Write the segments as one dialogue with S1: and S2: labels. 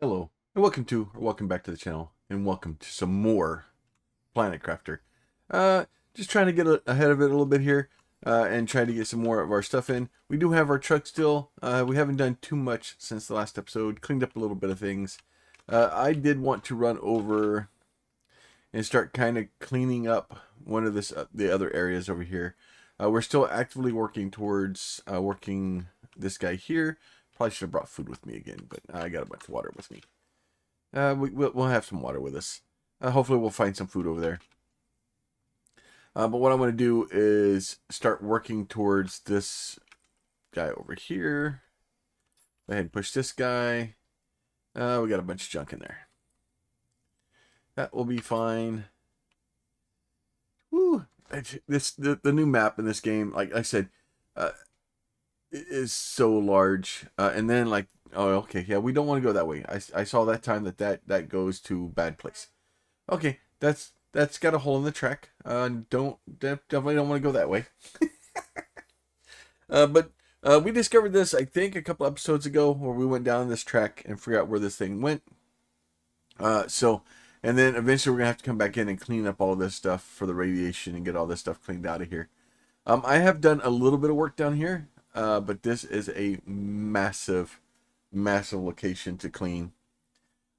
S1: Hello, and welcome back to the channel, and welcome to some more Planet Crafter. Uh, just trying to get ahead of it a little bit here, and try to get some more of our stuff in. We do have our truck still. We haven't done too much since the last episode. Cleaned up a little bit of things. I did want to run over and start kind of cleaning up one of the other areas over here. We're still actively working towards working this guy here. Probably should have brought food with me again, but I got a bunch of water with me. We'll have some water with us. Hopefully we'll find some food over there. But what I'm going to do is start working towards this guy over here. Go ahead and push this guy. We got a bunch of junk in there. That will be fine. Woo! The new map in this game, like I said, is so large. And then oh, okay, yeah, we don't want to go that way. I saw that time that goes to bad place. Okay, that's got a hole in the track. Definitely don't want to go that way. But we discovered this, I think, a couple episodes ago, where we went down this track and forgot where this thing went. And then eventually we're gonna have to come back in and clean up all this stuff for the radiation and get all this stuff cleaned out of here. I have done a little bit of work down here, but this is a massive, massive location to clean.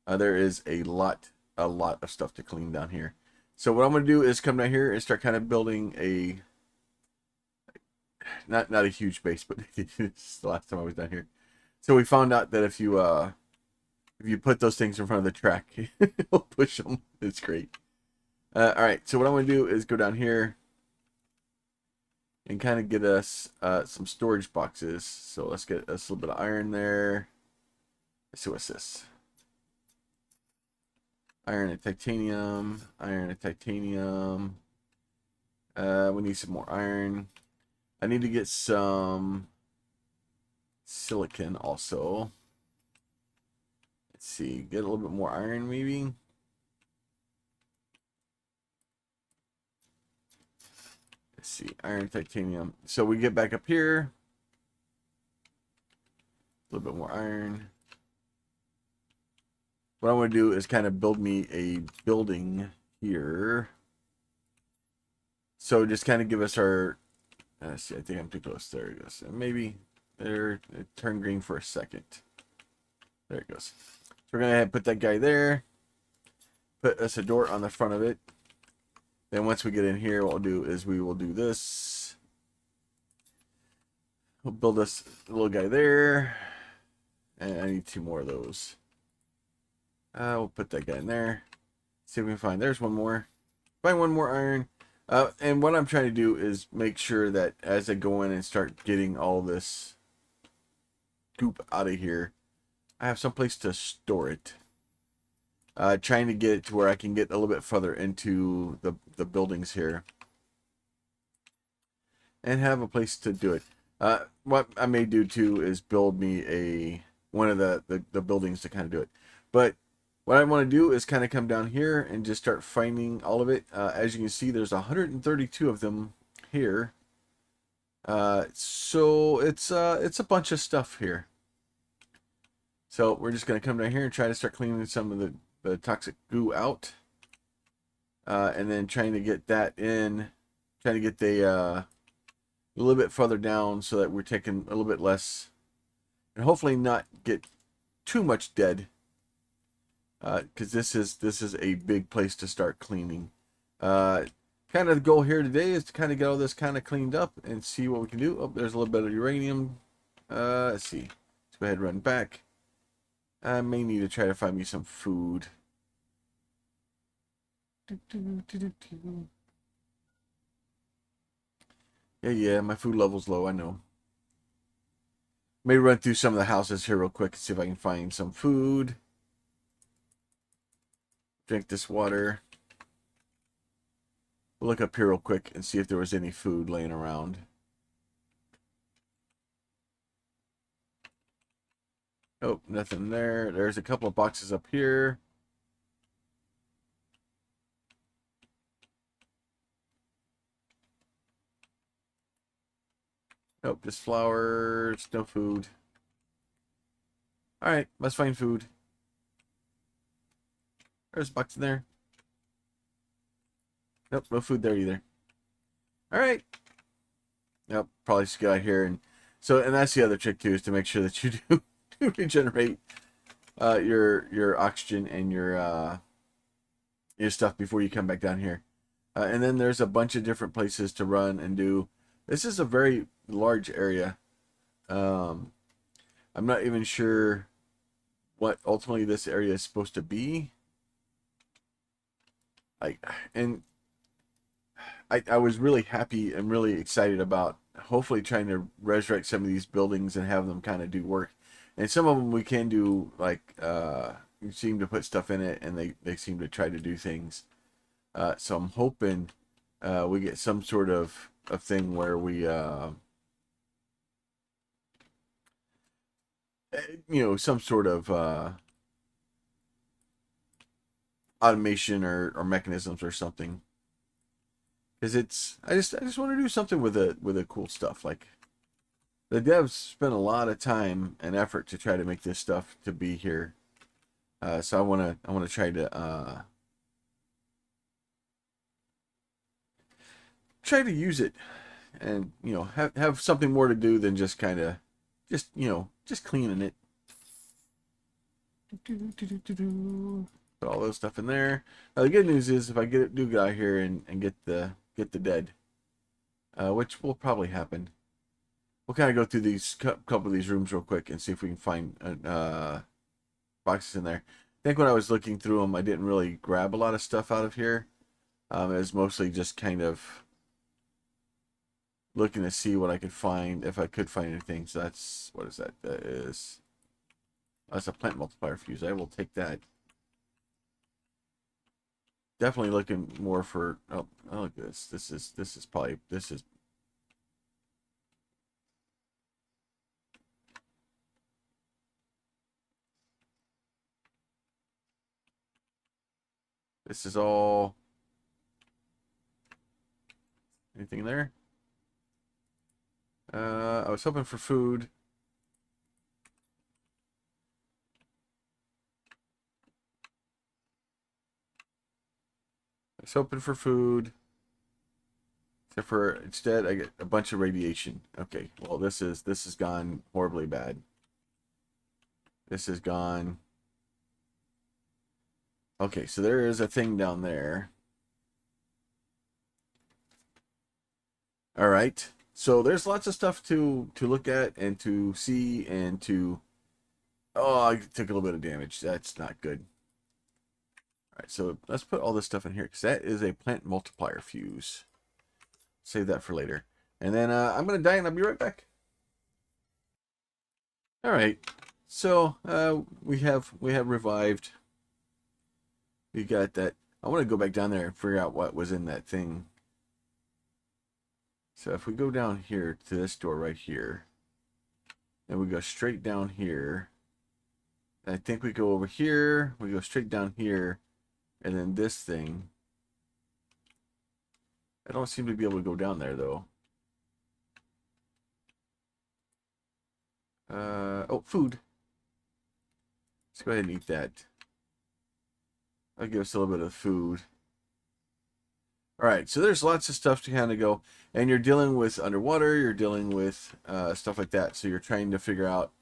S1: There is a lot of stuff to clean down here. So what I'm going to do is come down here and start kind of building a, not a huge base, but it's the last time I was down here. So we found out that if you put those things in front of the track, it'll push them. It's great. All right, so what I'm going to do is go down here and kind of get us some storage boxes. So let's get us a little bit of iron there. Let's see what's this. Iron and titanium. Iron and titanium. We need some more iron. I need to get some silicon also. Let's see. Get a little bit more iron maybe. Let's see. Iron, titanium. So we get back up here. A little bit more iron. What I want to do is kind of build me a building here. So just kind of give us our, let's see, I think I'm too close. There it goes. Maybe there, it turned green for a second. There it goes. So we're going to put that guy there. Put us a door on the front of it. Then once we get in here, what we'll do is we will do this. We'll build us a little guy there. And I need two more of those. We'll put that guy in there. See if we can find. There's one more. Find one more iron. And what I'm trying to do is make sure that as I go in and start getting all this goop out of here, I have some place to store it. Trying to get it to where I can get a little bit further into the buildings here and have a place to do it. What I may do too is build me one of the buildings to kind of do it. But what I want to do is kind of come down here and just start finding all of it. As you can see, there's 132 of them here. So it's a bunch of stuff here. So we're just going to come down here and try to start cleaning some of the toxic goo out. And then trying to get that in. Trying to get a little bit further down so that we're taking a little bit less. And hopefully not get too much dead. Because this is a big place to start cleaning. Kind of the goal here today is to kind of get all this kind of cleaned up and see what we can do. Oh, there's a little bit of uranium. Let's see. Let's go ahead and run back. I may need to try to find me some food. Yeah, my food level's low, I know. May run through some of the houses here real quick and see if I can find some food. Drink this water. We'll look up here real quick and see if there was any food laying around. Oh, nothing there. There's a couple of boxes up here. Nope, just flowers, no food. Alright, let's find food. There's a box in there. Nope, no food there either. All right. Yep, probably just get out here and that's the other trick too, is to make sure that you do regenerate your oxygen and your stuff before you come back down here. And then there's a bunch of different places to run and do. This is a very large area. I'm not even sure what ultimately this area is supposed to be. I was really happy and really excited about hopefully trying to resurrect some of these buildings and have them kind of do work. And some of them we can do, like, you seem to put stuff in it and they seem to try to do things. So I'm hoping we get some sort of thing where we, some sort of automation or mechanisms or something. Because I just want to do something with the cool stuff. Like, the devs spent a lot of time and effort to try to make this stuff to be here. So I want to try to use it, and have something more to do than just kind of just cleaning it. Put all those stuff in there. Now, the good news is if I do get out here and get the dead, which will probably happen. We'll kind of go through these couple of these rooms real quick and see if we can find boxes in there. I think when I was looking through them, I didn't really grab a lot of stuff out of here. It was mostly just kind of looking to see what I could find, if I could find anything. So what is that? That's a plant multiplier fuse. I will take that. Definitely looking more for, oh, look at this. This is probably, this is all, anything there? I was hoping for food. I was hoping for food. Except for, instead I get a bunch of radiation. Okay, well this has gone horribly bad. This is gone. Okay, so there is a thing down there. All right. So there's lots of stuff to look at and to see and to... Oh, I took a little bit of damage. That's not good. All right, so let's put all this stuff in here because that is a plant multiplier fuse. Save that for later. And then I'm going to die and I'll be right back. All right. So we have revived. We got that. I want to go back down there and figure out what was in that thing. So if we go down here to this door right here, and we go straight down here, and I think we go over here, we go straight down here, and then this thing. I don't seem to be able to go down there though. Oh, food. Let's go ahead and eat that. I'll give us a little bit of food. All right, so there's lots of stuff to kind of go, and you're dealing with underwater, you're dealing with stuff like that, so you're trying to figure out,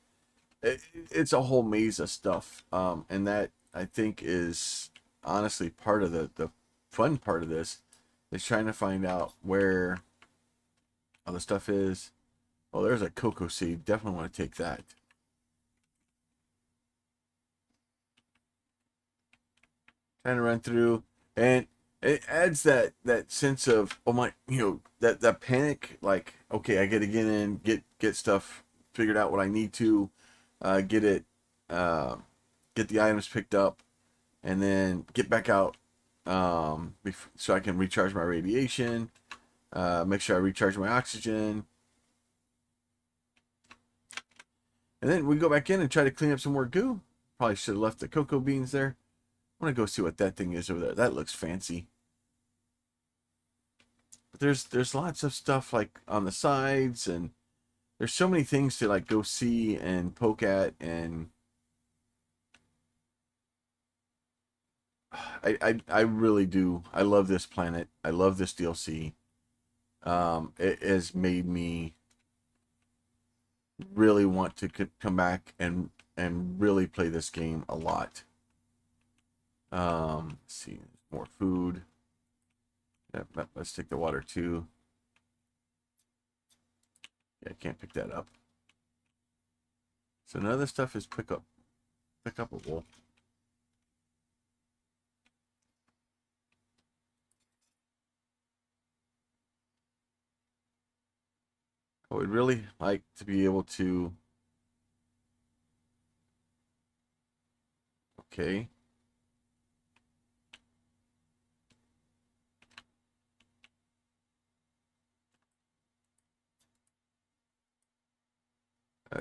S1: it's a whole maze of stuff, and that, I think, is honestly part of the fun part of this, is trying to find out where all the stuff is. Oh, there's a cocoa seed, definitely want to take that. Trying to run through, and it adds that sense of, oh my, that panic, like, okay, I gotta get in, get stuff figured out, what I need to get the items picked up, and then get back out so I can recharge my radiation, make sure I recharge my oxygen, and then we go back in and try to clean up some more goo. Probably should have left the cocoa beans there. I want to go see what that thing is over there. That looks fancy. But there's lots of stuff like on the sides, and there's so many things to like go see and poke at, and I really do. I love this planet. I love this DLC. It has made me really want to come back and really play this game a lot. Let's see, more food. Yep, let's take the water too. Yeah, I can't pick that up. So none of this stuff is pickupable. I would really like to be able to. Okay.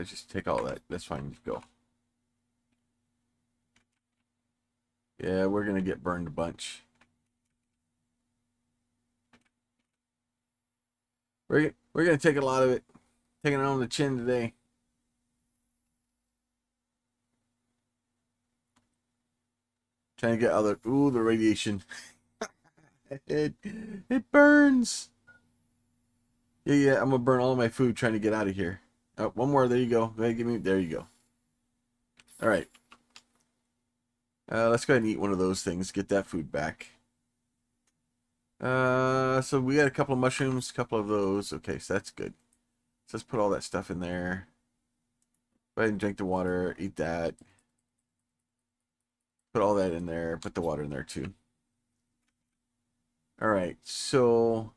S1: Just take all that. That's fine. Go. Yeah, we're gonna get burned a bunch. We're gonna take a lot of it. Taking it on the chin today. Trying to get other. Ooh, the radiation. It burns. Yeah. I'm gonna burn all of my food trying to get out of here. Oh, one more. There you go. Go ahead, give me. There you go. All right. Let's go ahead and eat one of those things. Get that food back. So we got a couple of mushrooms, a couple of those. Okay, so that's good. So let's put all that stuff in there. Go ahead and drink the water. Eat that. Put all that in there. Put the water in there too. All right. So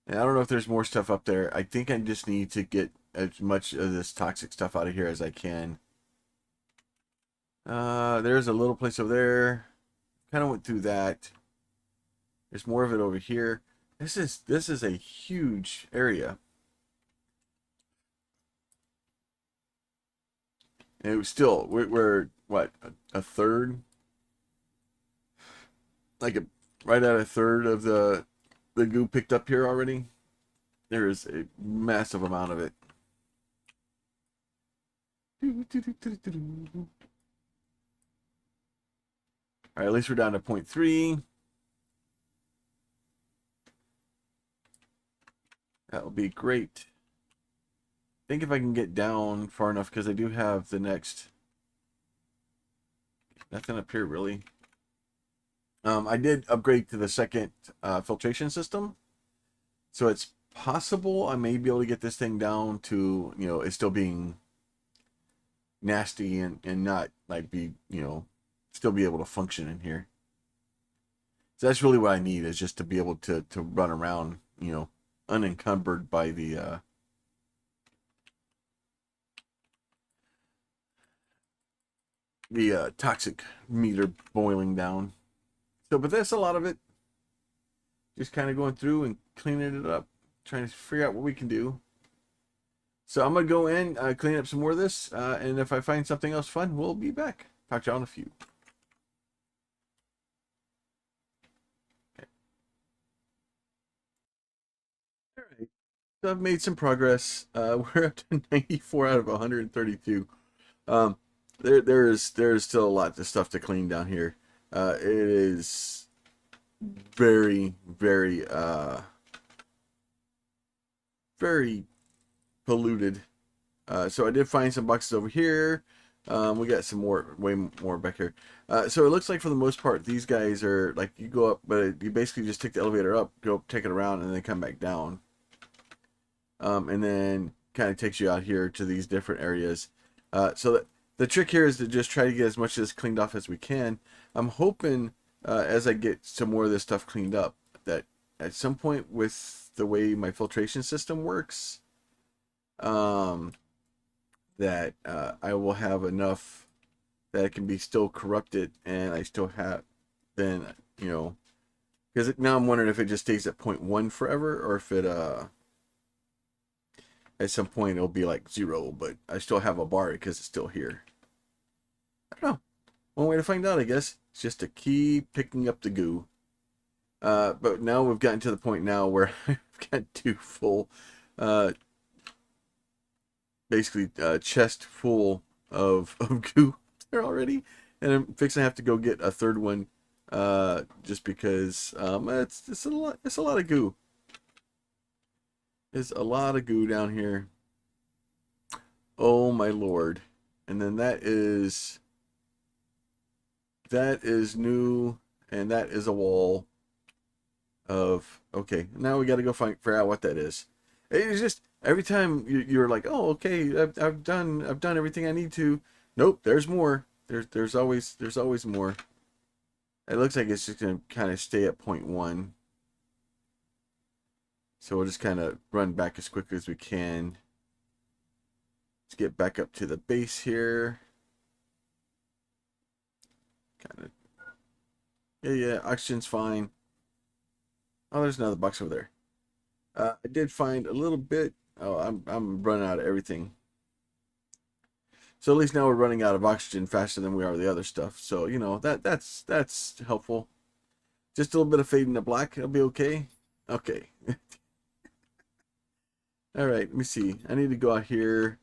S1: I don't know if there's more stuff up there. I think I just need to get as much of this toxic stuff out of here as I can. There's a little place over there. Kind of went through that. There's more of it over here. This is a huge area. And it was still we're what a third, like right at a third of the goo picked up here already. There is a massive amount of it. All right, at least we're down to 0.3. That will be great. I think if I can get down far enough, because I do have the next. Nothing up here really. I did upgrade to the second filtration system, so it's possible I may be able to get this thing down to, it still being nasty and not like be, still be able to function in here. So that's really what I need, is just to be able to run around, unencumbered by the toxic meter boiling down. So, but that's a lot of it. Just kind of going through and cleaning it up, trying to figure out what we can do. So I'm gonna go in, clean up some more of this, and if I find something else fun, we'll be back. Talk to y'all in a few. Okay. All right. So I've made some progress. We're up to 94 out of 132. Um, there's still a lot of stuff to clean down here. It is very, very polluted. So I did find some boxes over here. We got some more, way more back here. So it looks like for the most part, these guys are like, you go up, but you basically just take the elevator up, go take it around, and then come back down. And then kind of takes you out here to these different areas. So the trick here is to just try to get as much of this cleaned off as we can. I'm hoping as I get some more of this stuff cleaned up, that at some point with the way my filtration system works, that I will have enough that it can be still corrupted, and I still have, then, because now I'm wondering if it just stays at 0.1 forever, or if it at some point it'll be like 0, but I still have a bar because it's still here. I don't know. One way to find out, I guess, is just to keep picking up the goo. But now we've gotten to the point now where I've got 2 full, basically chest full of goo there already. And I'm fixing to have to go get a third one, just because it's a lot of goo. It's a lot of goo down here. Oh my lord! And then that is new, and that is a wall of, okay. Now we got to go figure out what that is. It's just every time you're like, oh, okay, I've done everything I need to. Nope, there's more. There's always more. It looks like it's just gonna kind of stay at point one. So we'll just kind of run back as quickly as we can. Let's get back up to the base here. Kind of. Yeah, oxygen's fine. Oh, there's another box over there. I did find a little bit. Oh, I'm running out of everything. So at least now we're running out of oxygen faster than we are the other stuff. So you know that's helpful. Just a little bit of fade in the black. It'll be okay. Okay. All right. Let me see. I need to go out here,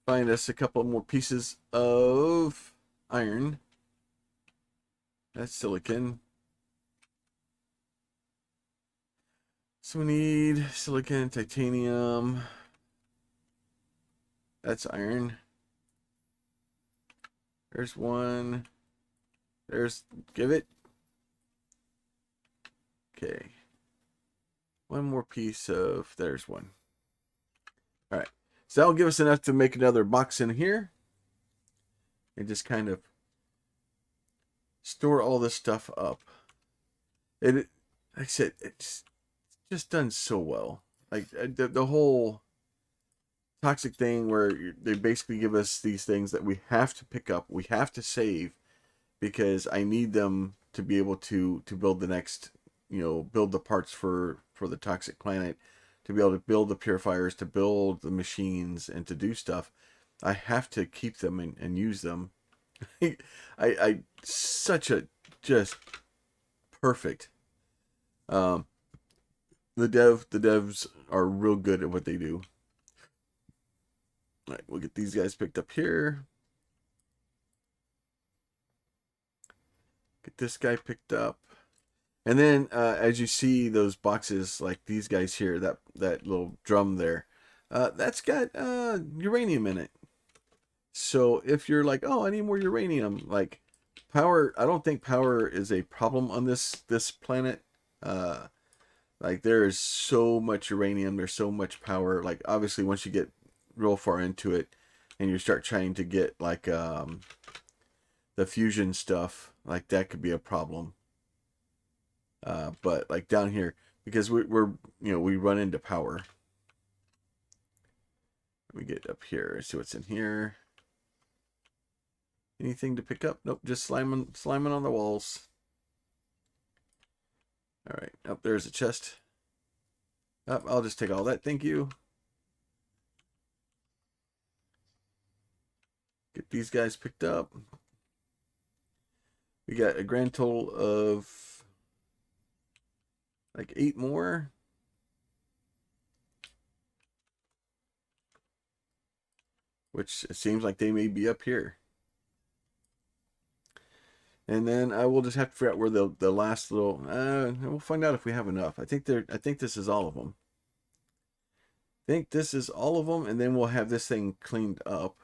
S1: find us a couple more pieces of iron. That's silicon. So we need silicon, titanium. That's iron. There's one. Give it. Okay. One more piece of, there's one. All right. So that'll give us enough to make another box in here. And just kind of store all this stuff up. Like I said, it's just done so well. Like the whole toxic thing where they basically give us these things that we have to pick up, we have to save, because I need them to be able to build the next, build the parts for the toxic planet, to be able to build the purifiers, to build the machines, and to do stuff. I have to keep them and use them. I such a just perfect. The devs are real good at what they do. All right, we'll get these guys picked up here. Get this guy picked up. And then as you see those boxes, like these guys here, that little drum there, that's got uranium in it. So if you're like, oh, I need more uranium, like power, I don't think power is a problem on this planet. Like there is so much uranium, there's so much power. Like obviously once you get real far into it and you start trying to get like the fusion stuff, like that could be a problem. But like down here, because we're we run into power. We get up here, see what's in here. Anything to pick up? Nope, just sliming on the walls. All right, up there's a chest. I'll just take all that, thank you. Get these guys picked up. We got a grand total of like 8 more. Which it seems like they may be up here. And then I will just have to figure out where the last little. We'll find out if we have enough. I think this is all of them. I think this is all of them, and then we'll have this thing cleaned up.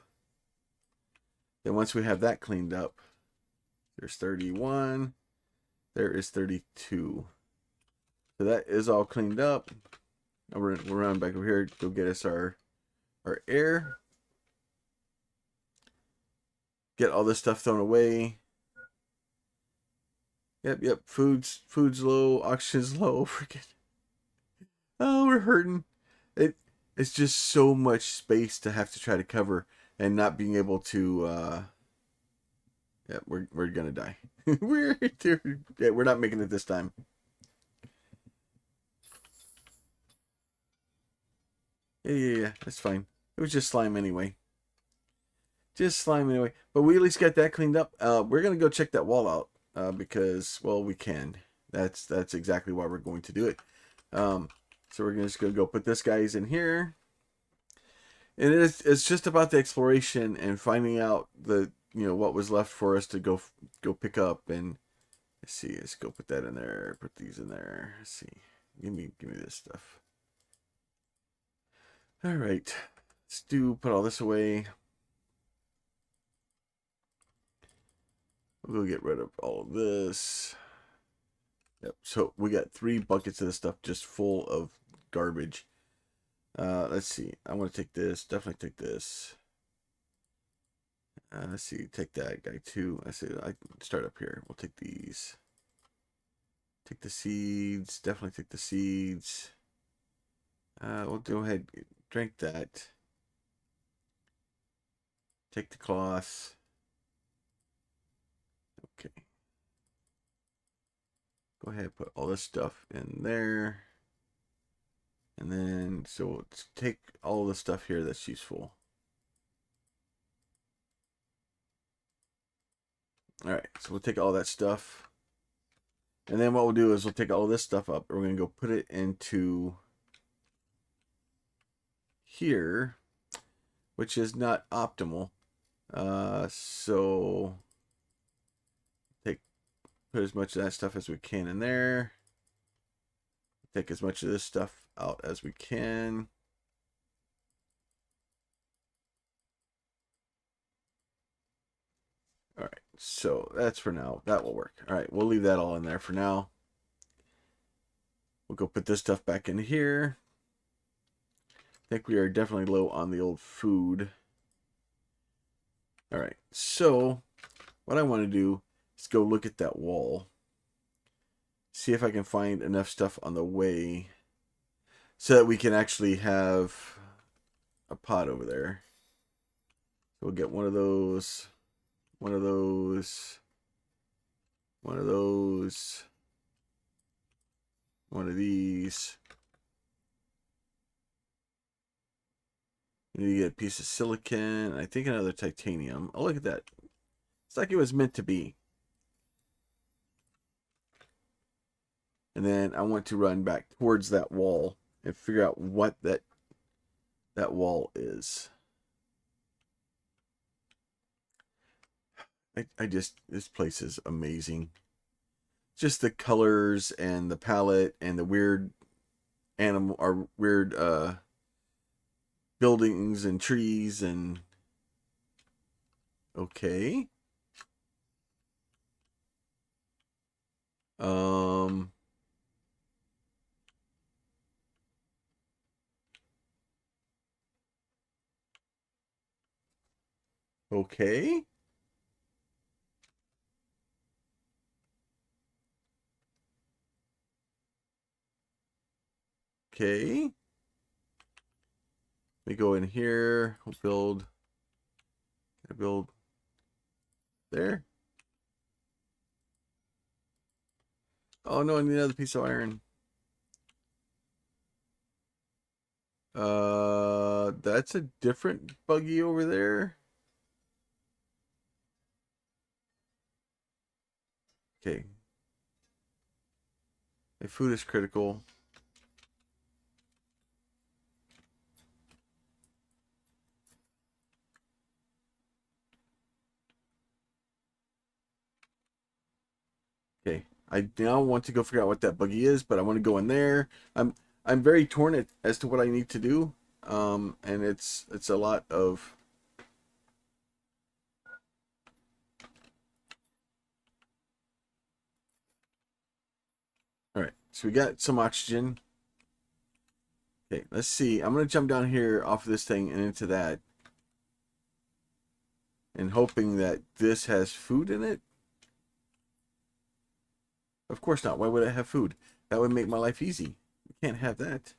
S1: Then once we have that cleaned up, there's 31. There is 32. So that is all cleaned up. Now we'll run back over here. Go get us our air. Get all this stuff thrown away. Yep. Food's low. Oxygen's low. Freaking. Oh, we're hurting. It's just so much space to have to try to cover, and not being able to. We're gonna die. we're not making it this time. Yeah. That's fine. It was just slime anyway. But we at least got that cleaned up. We're gonna go check that wall out because, well, we can. That's exactly why we're going to do it. So we're just gonna go put this guy's in here, and it's just about the exploration and finding out the what was left for us to go pick up. And let's see, let's go put that in there. Put these in there. Let's see. Give me this stuff. All right. Put all this away. We'll go get rid of all of this. Yep. So we got 3 buckets of this stuff just full of garbage. Let's see. I want to take this. Definitely take this. Let's see. Take that guy too. I say I start up here. We'll take these. Take the seeds. Definitely take the seeds. We'll go ahead. Drink that. Take the cloth. Okay. Go ahead. Put all this stuff in there. And then, so let's take all the stuff here that's useful. All right, so we'll take all that stuff. And then what we'll do is we'll take all this stuff up and we're going to go put it into here, which is not optimal. So put as much of that stuff as we can in there. Take as much of this stuff out as we can. All right, so that's for now. That will work. All right, we'll leave that all in there for now. We'll go put this stuff back in here. I think we are definitely low on the old food. All right, so what I want to do is go look at that wall. See if I can find enough stuff on the way so that we can actually have a pot over there. So we'll get one of those, one of those, one of those, one of these. We need to get a piece of silicon, I think another titanium. Oh, look at that. It's like it was meant to be. And then I want to run back towards that wall and figure out what that wall is. This place is amazing. Just the colors and the palette and the weird animal or weird buildings and trees and okay. Okay. Okay. We go in here. We'll build there. Oh no, I need another piece of iron. That's a different buggy over there. Okay. My food is critical. Okay. I now want to go figure out what that buggy is, but I want to go in there. I'm very torn as to what I need to do. And it's a lot of all right. So we got some oxygen. Okay, let's see. I'm gonna jump down here off of this thing and into that. And hoping that this has food in it. Of course not. Why would I have food? That would make my life easy. We can't have that.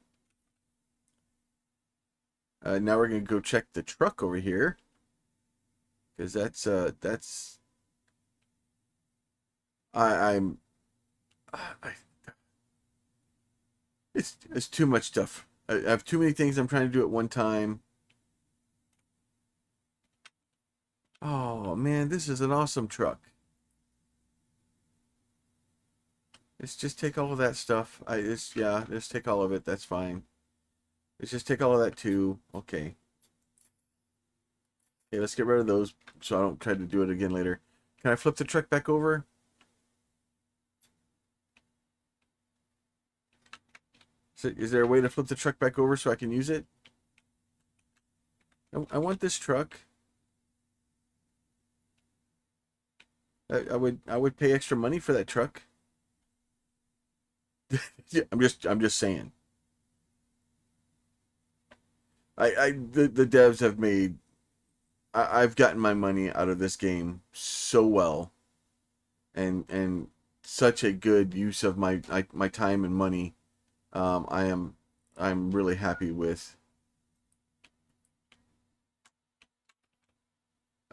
S1: Now we're gonna go check the truck over here, because that's I'm I it's too much stuff. I have too many things I'm trying to do at one time. Oh man, this is an awesome truck. Let's just take all of that stuff. Yeah, just take all of it. That's fine. Let's just take all of that too. Okay. Okay, let's get rid of those so I don't try to do it again later. Can I flip the truck back over? Is there a way to flip the truck back over so I can use it? I want this truck. I would pay extra money for that truck. Yeah, I'm just saying. The devs have made. I've gotten my money out of this game so well, and such a good use of my time and money. I'm really happy with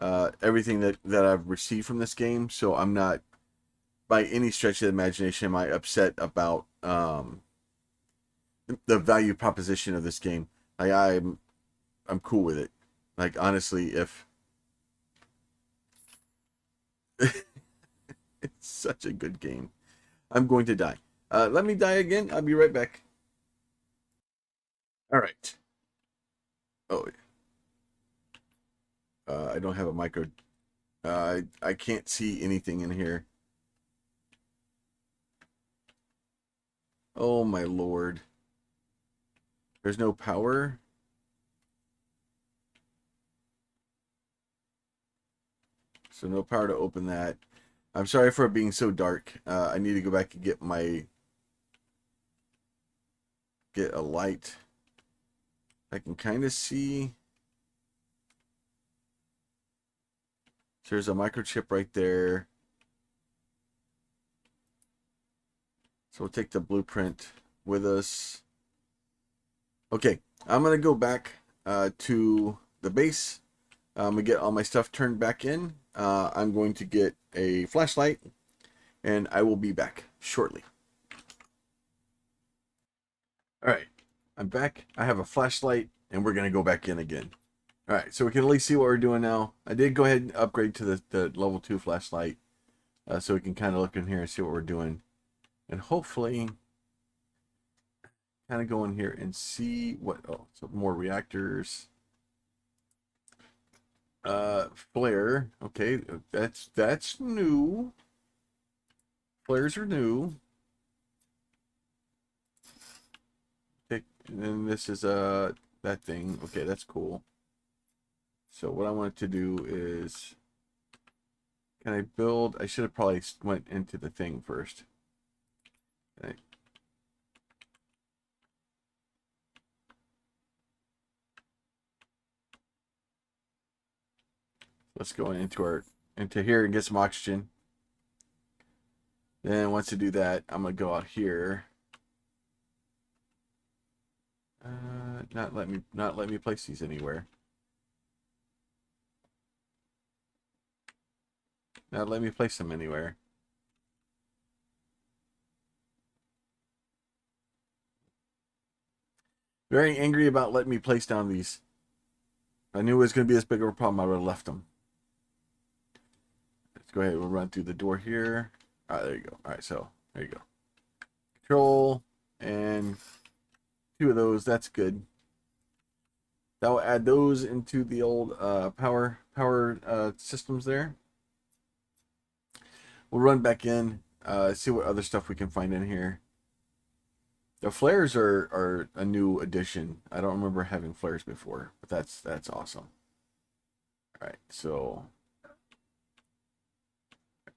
S1: everything that I've received from this game. So I'm not by any stretch of the imagination am I upset about the value proposition of this game. Like I'm cool with it. Like honestly, if it's such a good game, I'm going to die. Let me die again. I'll be right back. All right. Oh, I don't have a micro. I can't see anything in here. Oh my lord. There's no power. So no power to open that. I'm sorry for it being so dark. I need to go back and get a light. I can kind of see. So there's a microchip right there. So we'll take the blueprint with us. Okay, I'm gonna go back to the base. I'm gonna get all my stuff turned back in. I'm going to get a flashlight, and I will be back shortly. All right, I'm back. I have a flashlight, and we're gonna go back in again. All right, so we can at least see what we're doing now. I did go ahead and upgrade to the level 2 flashlight, so we can kind of look in here and see what we're doing, and hopefully, kind of go in here and see what. Oh, so more reactors. Flare. Okay, that's new. Flares are new. And then this is that thing. Okay, that's cool. So what I wanted to do is, can I build? I should have probably went into the thing first. Okay. Let's go into here and get some oxygen. Then once I do that, I'm gonna go out here. Not let me place these anywhere. Not let me place them anywhere. Very angry about letting me place down these. If I knew it was gonna be this big of a problem, I would have left them. Let's go ahead. We'll run through the door here. All right, there you go. All right, so there you go. Control and 2 of those. That's good. That will add those into the old power systems there. We'll run back in, see what other stuff we can find in here. The flares are a new addition. I don't remember having flares before, but that's awesome. All right, so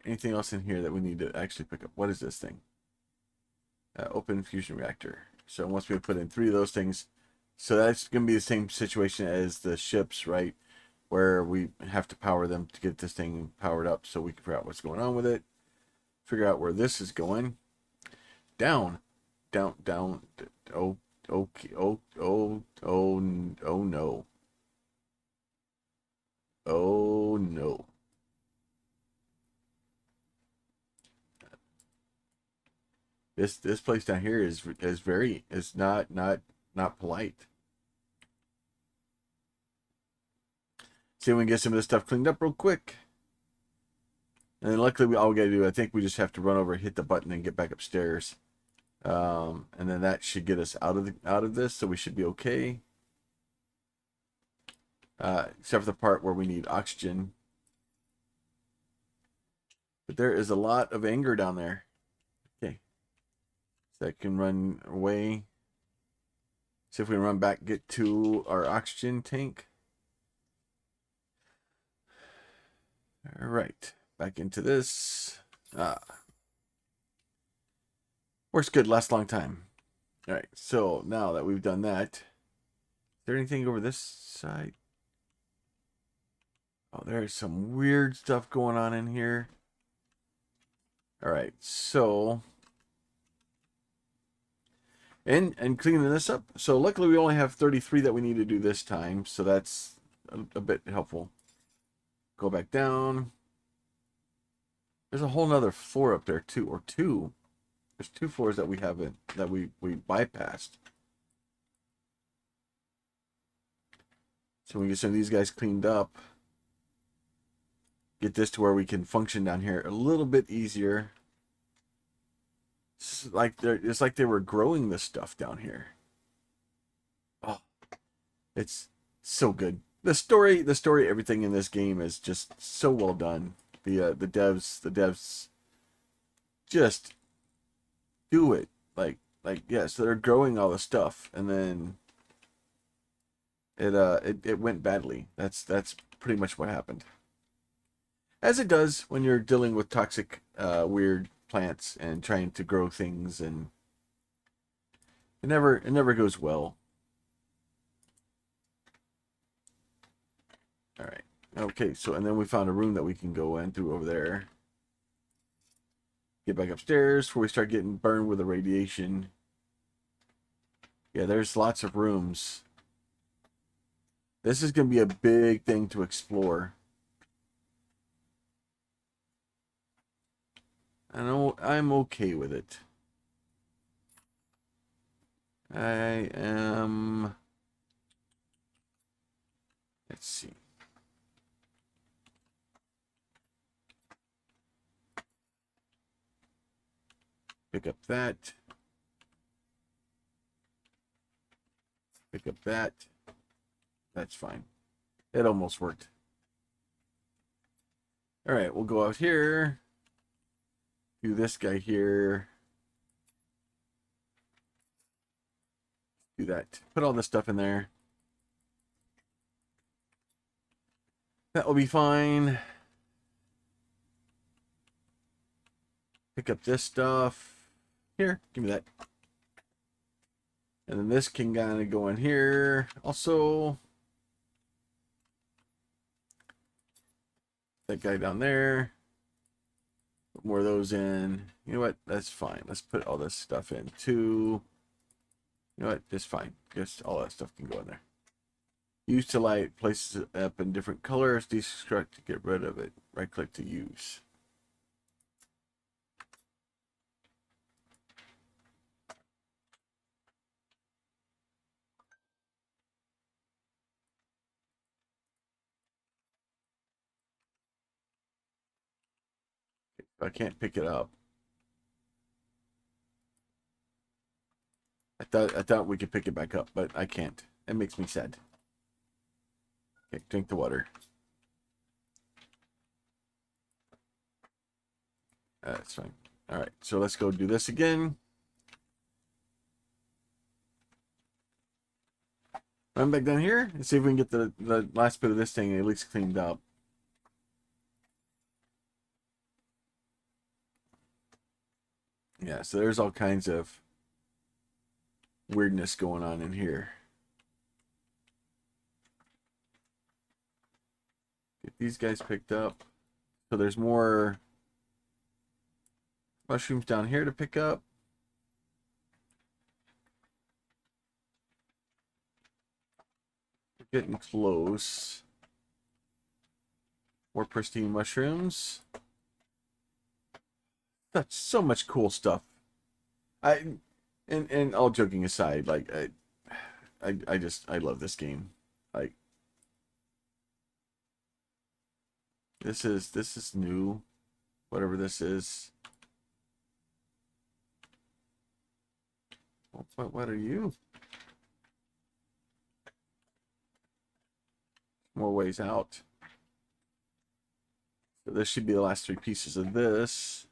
S1: anything else in here that we need to actually pick up? What is this thing? Open fusion reactor. So once we put in 3 of those things, so that's going to be the same situation as the ships, right? Where we have to power them to get this thing powered up so we can figure out what's going on with it. Figure out where this is going. Down. Oh, okay. Oh no. Oh no. This place down here is not polite. See if we can get some of this stuff cleaned up real quick. And then luckily all we gotta do, I think we just have to run over, hit the button, and get back upstairs. And then that should get us out of this, so we should be okay. except for the part where we need oxygen. But there is a lot of anger down there. Okay. So that can run away. See if we can run back, get to our oxygen tank. All right. Back into this. Works good, lasts a long time. All right. So now that we've done that, is there anything over this side? Oh, there's some weird stuff going on in here. All right. So... And cleaning this up. So luckily we only have 33 that we need to do this time. So that's a bit helpful. Go back down. There's a whole nother floor up there too, or two. There's two floors that we haven't, that we bypassed. So we get some of these guys cleaned up. Get this to where we can function down here a little bit easier. It's like they were growing this stuff down here. Oh, it's so good. The story, everything in this game is just so well done. The devs just do it. Yeah, so they're growing all the stuff, and then it went badly. That's pretty much what happened. As it does when you're dealing with toxic, weird plants and trying to grow things, and it never goes well. All right. Okay, so and then we found a room that we can go in through over there. Get back upstairs before we start getting burned with the radiation. Yeah, there's lots of rooms. This is going to be a big thing to explore. I know I'm okay with it. I am... Let's see. Pick up that. Pick up that. That's fine. It almost worked. All right, we'll go out here. Do this guy here. Do that. Put all this stuff in there. That will be fine. Pick up this stuff. Here, give me that. And then this can kind of go in here. Also, that guy down there. Put more of those in. You know what? That's fine. Let's put all this stuff in too. You know what? Just fine. Just all that stuff can go in there. Use to light. Places it up in different colors. Destruct to get rid of it. Right click to use. I can't pick it up. I thought we could pick it back up, but I can't. It makes me sad. Okay, drink the water. That's fine. All right, so let's go do this again. Run back down here and see if we can get the last bit of this thing at least cleaned up. Yeah, so there's all kinds of weirdness going on in here. Get these guys picked up. So there's more mushrooms down here to pick up. We're getting close. More pristine mushrooms. That's so much cool stuff. And all joking aside, like I love this game. Like this is new, whatever this is. What are you? more ways out. So this should be the last 3 pieces of this.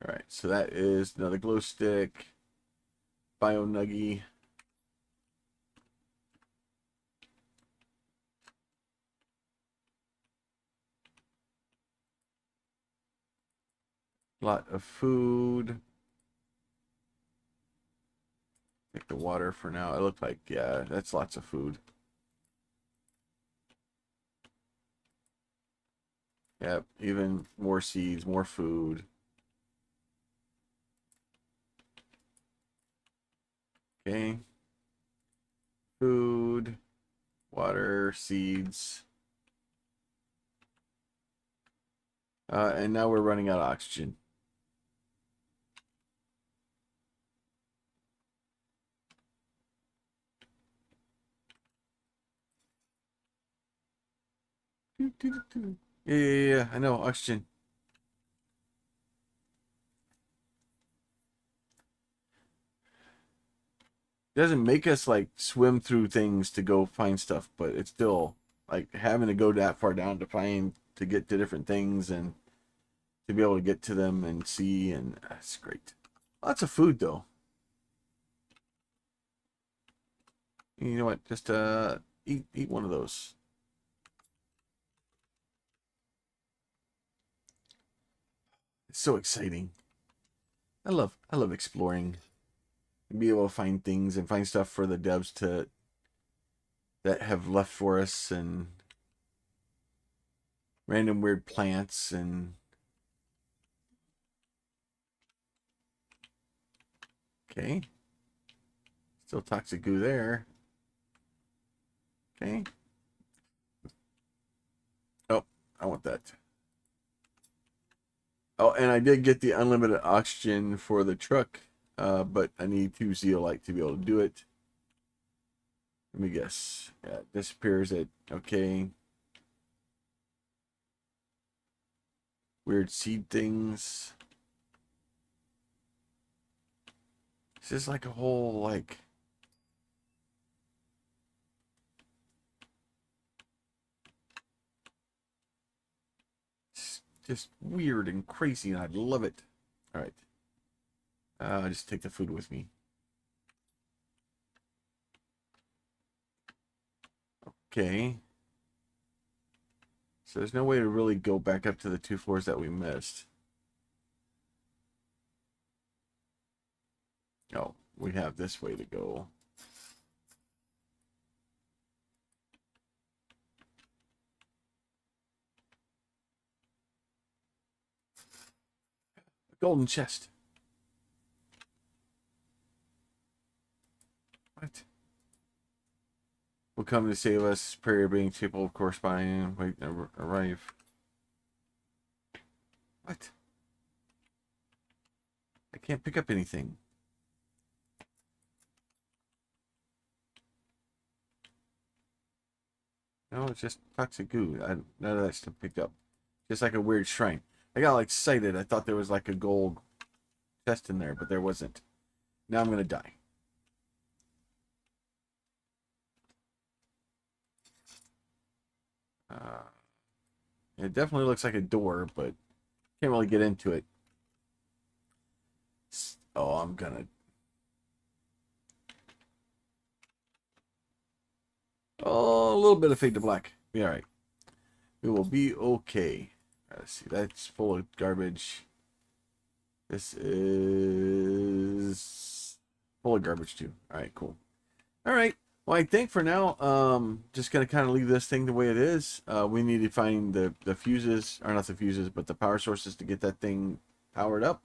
S1: All right, so that is another glow stick, bio nuggy. Lot of food. Take the water for now. It looked like, yeah, that's lots of food. Yep, even more seeds, more food. Okay. Food, water, seeds. And now we're running out of oxygen. Yeah, I know, oxygen. It doesn't make us like swim through things to go find stuff, but it's still like having to go that far down to get to different things and to be able to get to them and see, and that's great. Lots of food though. You know what? Just eat one of those. It's so exciting. I love exploring and be able to find things and find stuff for the devs to that have left for us, and random weird plants and okay. Still toxic goo there. Okay. Oh, I want that. Oh, and I did get the unlimited oxygen for the truck, but I need 2 zeolite to be able to do it. Let me guess. Yeah, it disappears it. Okay. Weird seed things. This is like a whole, like... just weird and crazy, and I love it. All right. I'll just take the food with me. Okay. So there's no way to really go back up to the 2 floors that we missed. Oh, we have this way to go. A golden chest. What? Will come to save us. Superior being capable of corresponding. Wait, arrive. What? I can't pick up anything. No, it's just toxic goo. None of that stuff picked up. Just like a weird shrine. I got like excited. I thought there was like a gold chest in there, but there wasn't. Now I'm gonna die. It definitely looks like a door, but can't really get into it. Oh, I'm gonna. Oh, a little bit of fade to black. Be all right. We will be okay. Let's see. That's full of garbage. This is full of garbage too. All right, cool. All right. Well, I think for now, just gonna kind of leave this thing the way it is. We need to find the fuses, or not the fuses, but the power sources to get that thing powered up,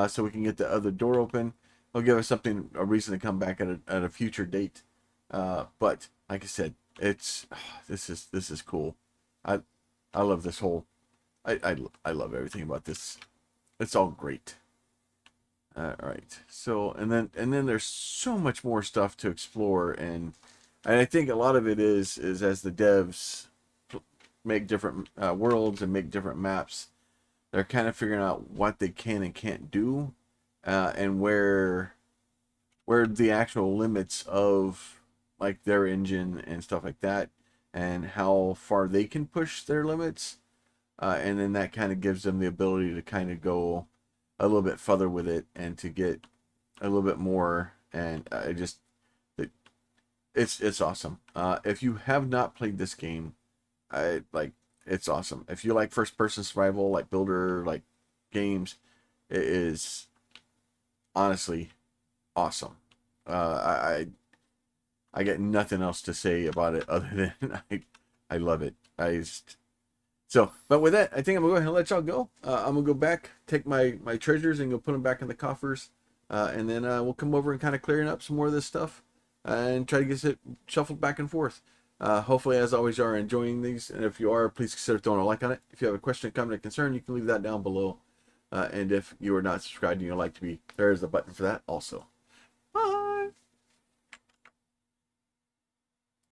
S1: so we can get the other door open. It'll give us a reason to come back at a future date. But like I said, it's this is cool. I I love this whole. I love everything about this. It's all great. All right. So and then there's so much more stuff to explore, and I think a lot of it is as the devs make different worlds and make different maps, they're kind of figuring out what they can and can't do, and where where the actual limits of like their engine and stuff like that, and how far they can push their limits, and then that kind of gives them the ability to kind of go a little bit further with it and to get a little bit more. And I just it, it's awesome. If you have not played this game, I like it's awesome. If you like first person survival, like builder, like games, it is honestly awesome. I get nothing else to say about it other than I love it. So, but with that, I think I'm gonna go ahead and let y'all go. I'm gonna go back, take my treasures, and go put them back in the coffers, and then we'll come over and kind of clearing up some more of this stuff, and try to get it shuffled back and forth. Hopefully, as always, you are enjoying these, and if you are, please consider throwing a like on it. If you have a question, comment, or concern, you can leave that down below. And if you are not subscribed and you'd like to be, there is a button for that also.